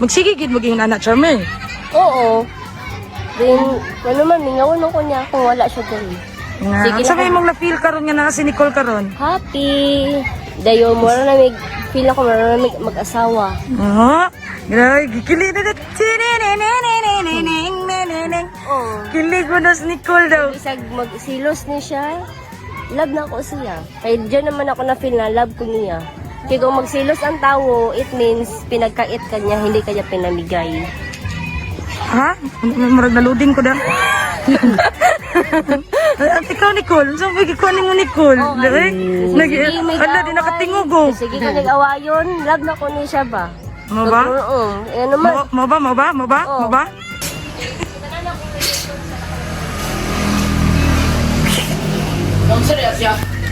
Magsigigid mo ging anak Charmer. Oo. Then, ano man, mingawan ko niya kung wala siya doon. Nga, ang sabi mong na-feel karon nga na si Nicole karon. Happy. Dayo mo na feel ako maraming mag-asawa. Oh, grabe, kikilig na. Oh. Kilig mo na si Nicole daw. Isag magsilos ni siya. Love na ako siya. Kaya dyan naman ako na-feel na love ko niya. Kaya kung magsilos ang tao, it means pinagkait ka niya, hindi kanya pinamigay. Ha? Marag na loading ko daw. At ikaw, Nicole, saan ba ikuhanin mo, Nicole? Oh, Ala, di nakatingog oh. Sige ka nag-awayon, love na ko ni siya ba? Mo ba? Oo. Ano man? Mo ba? Oo. Mo ba?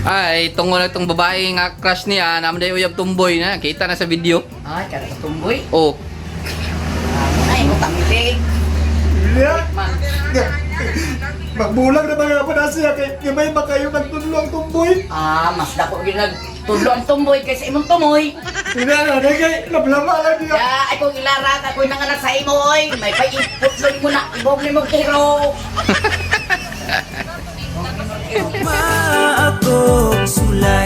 Ay, tungo na itong babae nga crush niya, naman dayo uyab tumboy na, kita na sa video. Ay, kada sa tumboy. Oh, Ay, utang milig. Magbulag na mga pa na siya kay may makayo nagtudlo ang tumboy. Ah, mas dako gyud nagtulo ang tumboy kaysa imong tumoy. Hindi na, kay lablama lang niya. Ya, ay kung ilarat ako nanganak sa imo oy. May paipot lang mo na ibog ni mo hero. Akong sulay